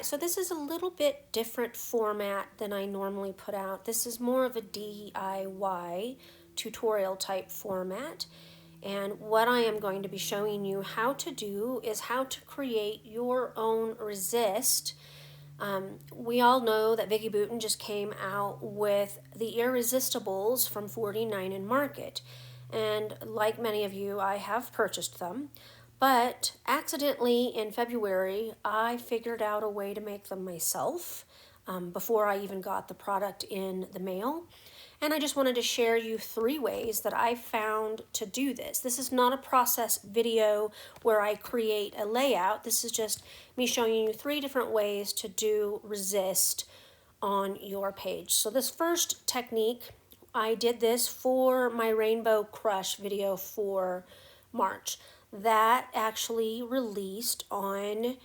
so this is a little bit different format than I normally put out. This is more of a DIY tutorial type format. And what I am going to be showing you how to do is how to create your own resist. We all know that Vicki Boutin just came out with the Irresistibles from 49 in Market. And like many of you, I have purchased them. But accidentally in February, I figured out a way to make them myself before I even got the product in the mail. And I just wanted to share you 3 ways that I found to do this. This is not a process video where I create a layout. This is just me showing you 3 different ways to do resist on your page. So this first technique, I did this for my Rainbow Crush video for March. That actually released on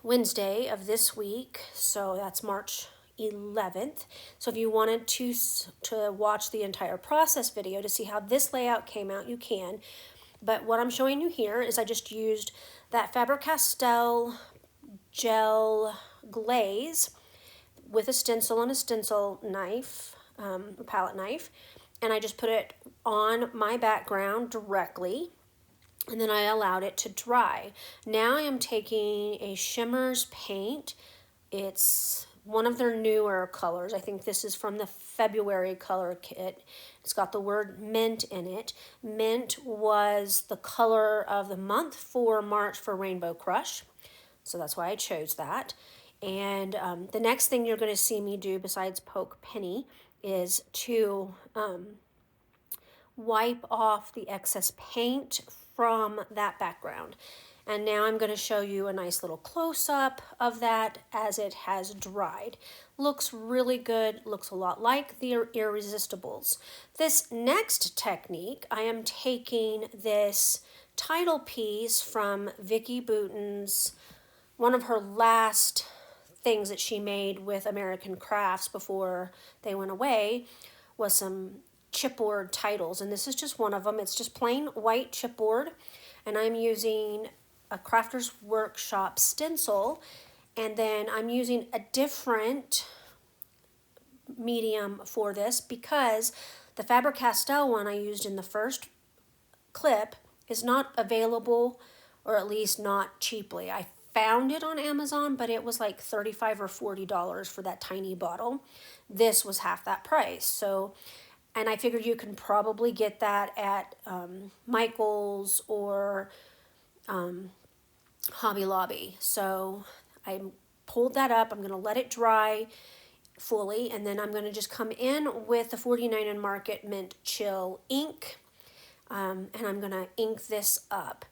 Wednesday of this week, so that's March 11th. So if you wanted to watch the entire process video to see how this layout came out, you can. But what I'm showing you here is I just used that Faber-Castell gel glaze with a stencil and a stencil knife, a palette knife, and I just put it on my background directly, and then I allowed it to dry. Now I am taking a Shimmers paint. It's one of their newer colors. I think this is from the February color kit. It's got the word mint in it. Mint was the color of the month for March for Rainbow Crush, so that's why I chose that. And the next thing you're going to see me do besides poke Penny is to wipe off the excess paint from that background. And now I'm going to show you a nice little close-up of that as it has dried. Looks really good, looks a lot like the Irresistibles. This next technique, I am taking this title piece from Vicki Boutin's, one of her last things that she made with American Crafts before they went away, was some chipboard titles, and this is just one of them. It's just plain white chipboard, and I'm using a Crafter's Workshop stencil, and then I'm using a different medium for this because the Faber-Castell one I used in the first clip is not available, or at least not cheaply. I found it on Amazon, but it was like $35 or $40 for that tiny bottle. This was half that price. So, and I figured you can probably get that at Michael's or Hobby Lobby. So I pulled that up. I'm going to let it dry fully, and then I'm going to just come in with the 49 in Market Mint Chill ink, and I'm going to ink this up.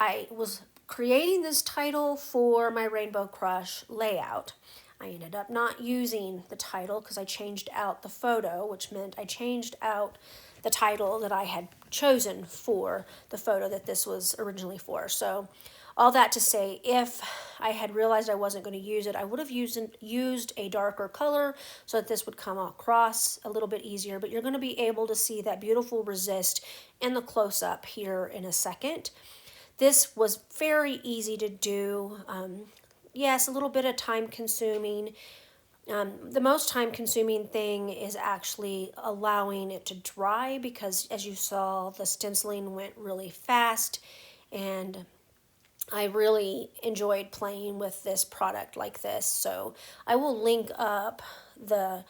I was creating this title for my Rainbow Crush layout. I ended up not using the title because I changed out the photo, which meant I changed out the title that I had chosen for the photo that this was originally for. So all that to say, if I had realized I wasn't going to use it, I would have used a darker color so that this would come across a little bit easier. But you're going to be able to see that beautiful resist in the close-up here in a second. This was very easy to do. Yes, a little bit of time consuming. The most time consuming thing is actually allowing it to dry, because as you saw, the stenciling went really fast, and I really enjoyed playing with this product like this. So I will link up the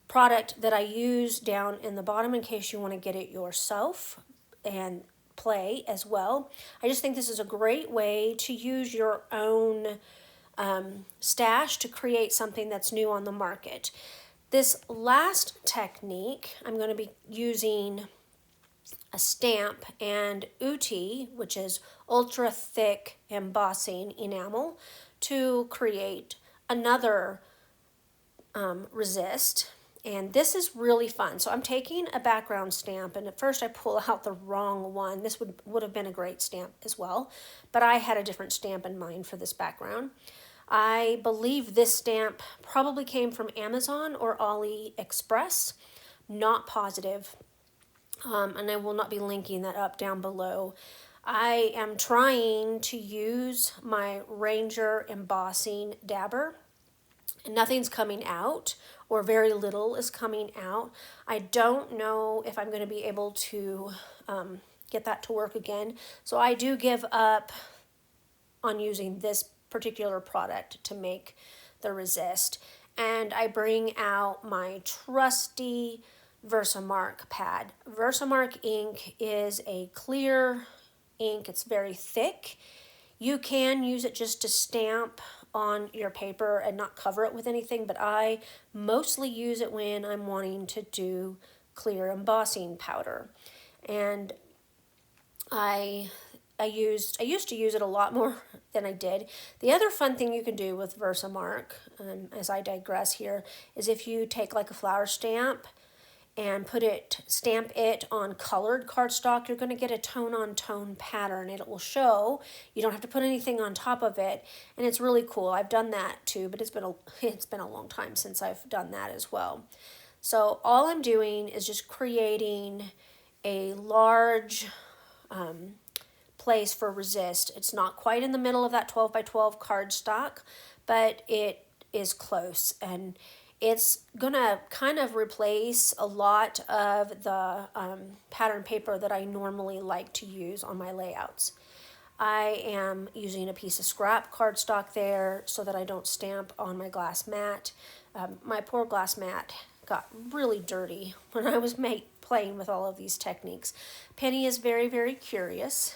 product that I use down in the bottom in case you want to get it yourself and play as well. I just think this is a great way to use your own stash to create something that's new on the market. This last technique, I'm going to be using a stamp and Uti, which is ultra thick embossing enamel, to create another resist. And this is really fun. So I'm taking a background stamp, and at first I pull out the wrong one. This would have been a great stamp as well, but I had a different stamp in mind for this background. I believe this stamp probably came from Amazon or AliExpress. Not positive. And I will not be linking that up down below. I am trying to use my Ranger embossing dabber. Nothing's coming out, or very little is coming out. I don't know if I'm going to be able to get that to work again. So I do give up on using this particular product to make the Resist. And I bring out my trusty Versamark pad. Versamark ink is a clear ink. It's very thick. You can use it just to stamp on your paper and not cover it with anything, but I mostly use it when I'm wanting to do clear embossing powder. And I used to use it a lot more than I did. The other fun thing you can do with Versamark, as I digress here, is if you take like a flower stamp and stamp it on colored cardstock, you're going to get a tone-on-tone pattern. It will show. You don't have to put anything on top of it, and it's really cool. I've done that too, but it's been a long time since I've done that as well. So all I'm doing is just creating a large place for Resist. It's not quite in the middle of that 12 by 12 cardstock, but it is close, and it's gonna kind of replace a lot of the pattern paper that I normally like to use on my layouts. I am using a piece of scrap cardstock there so that I don't stamp on my glass mat. My poor glass mat got really dirty when I was playing with all of these techniques. Penny is very, very curious.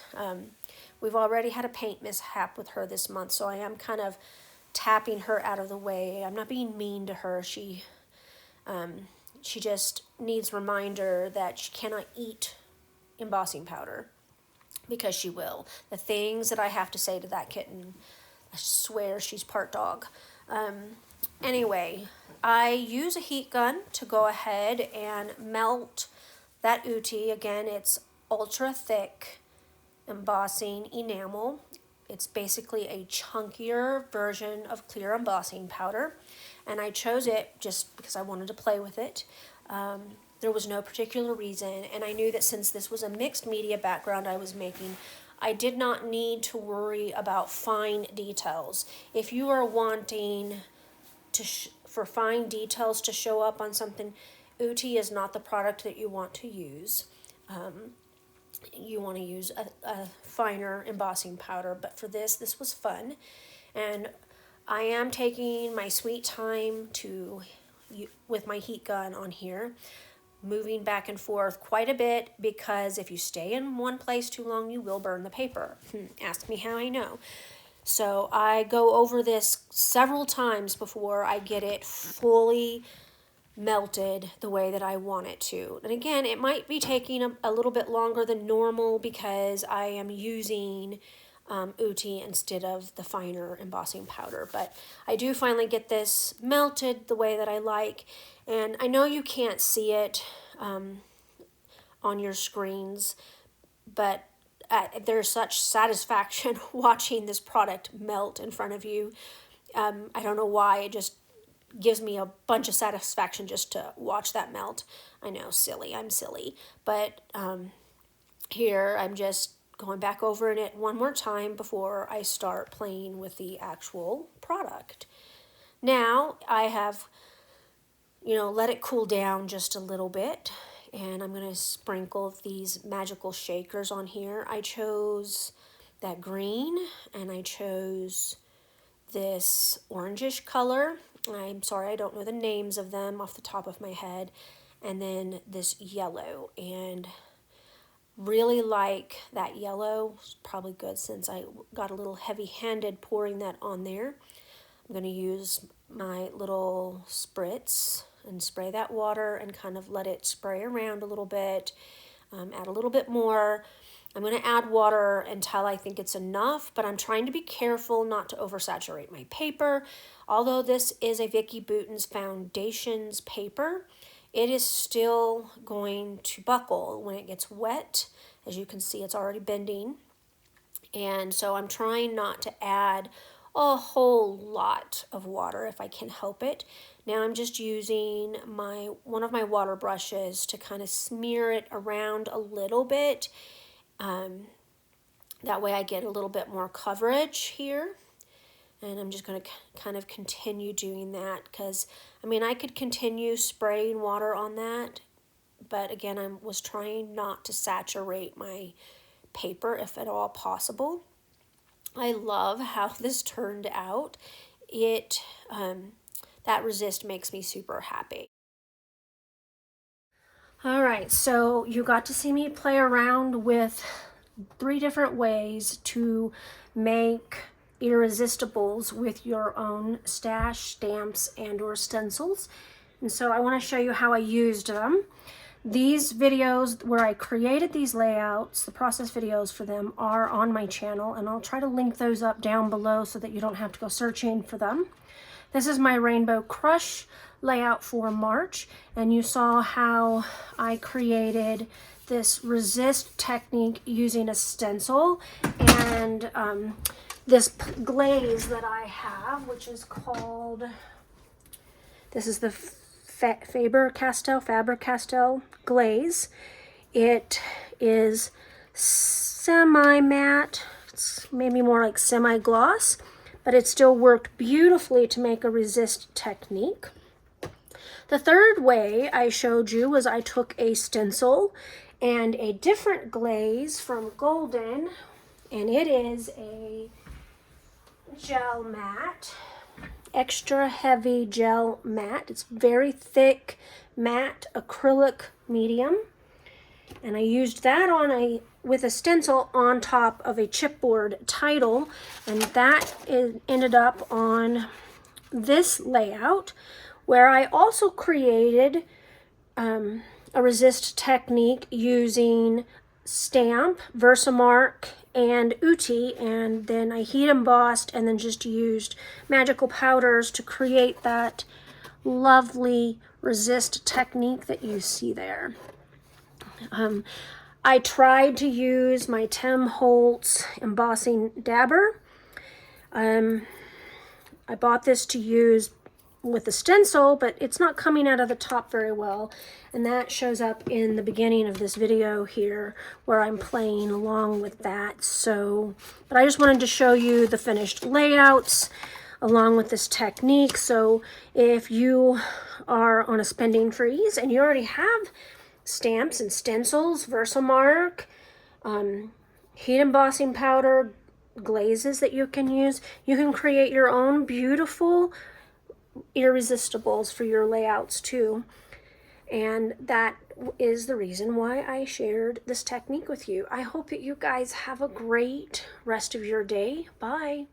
We've already had a paint mishap with her this month, so I am kind of tapping her out of the way. I'm not being mean to her. She just needs reminder that she cannot eat embossing powder, because she will. The things that I have to say to that kitten, I swear she's part dog. Anyway, I use a heat gun to go ahead and melt that Uti. Again, it's ultra thick embossing enamel. It's basically a chunkier version of clear embossing powder, and I chose it just because I wanted to play with it. There was no particular reason, and I knew that since this was a mixed media background I was making, I did not need to worry about fine details. If you are wanting for fine details to show up on something, Uti is not the product that you want to use. You want to use a finer embossing powder, but for this was fun, and I am taking my sweet time with my heat gun on here, moving back and forth quite a bit, because if you stay in one place too long, you will burn the paper. Ask me how I know. So I go over this several times before I get it fully melted the way that I want it to. And again, it might be taking a little bit longer than normal because I am using Uti instead of the finer embossing powder. But I do finally get this melted the way that I like. And I know you can't see it on your screens, but there's such satisfaction watching this product melt in front of you. I don't know why, it just gives me a bunch of satisfaction just to watch that melt. I know, I'm silly, but here I'm just going back over it one more time before I start playing with the actual product. Now I have, let it cool down just a little bit, and I'm going to sprinkle these magical shakers on here. I chose that green, and I chose this orangish color. I'm sorry, I don't know the names of them off the top of my head. And then this yellow, and really like that yellow. It's probably good since I got a little heavy-handed pouring that on there. I'm going to use my little spritz and spray that water and kind of let it spray around a little bit. Add a little bit more. I'm going to add water until I think it's enough, but I'm trying to be careful not to oversaturate my paper. Although this is a Vicki Boutin's Foundations paper, it is still going to buckle when it gets wet. As you can see, it's already bending. And so I'm trying not to add a whole lot of water if I can help it. Now I'm just using one of my water brushes to kind of smear it around a little bit. That way I get a little bit more coverage here. And I'm just going to kind of continue doing that because, I mean, I could continue spraying water on that, but again, I was trying not to saturate my paper if at all possible. I love how this turned out. That resist makes me super happy. All right, so you got to see me play around with 3 different ways to make Irresistibles with your own stash, stamps, and or stencils. And so I want to show you how I used them. These videos where I created these layouts, the process videos for them, are on my channel, and I'll try to link those up down below so that you don't have to go searching for them. This is my Rainbow Crush layout for March, and you saw how I created this resist technique using a stencil and this glaze that I have, which is called, this is the Faber-Castell glaze. It is semi-matte, it's maybe more like semi-gloss, but it still worked beautifully to make a resist technique. The third way I showed you was I took a stencil and a different glaze from Golden, and it is a gel matte, extra heavy gel matte. It's very thick matte acrylic medium, and I used that on with a stencil on top of a chipboard title, and that ended up on this layout, where I also created a resist technique using stamp, Versamark, and Uti, and then I heat embossed and then just used magical powders to create that lovely resist technique that you see there. I tried to use my Tim Holtz embossing dabber. I bought this to use with the stencil, but it's not coming out of the top very well, and that shows up in the beginning of this video here where I'm playing along with that. So, but I just wanted to show you the finished layouts along with this technique. So if you are on a spending freeze and you already have stamps and stencils, Versamark, heat embossing powder, glazes that you can use, you can create your own beautiful Irresistibles for your layouts too. And that is the reason why I shared this technique with you. I hope that you guys have a great rest of your day. Bye.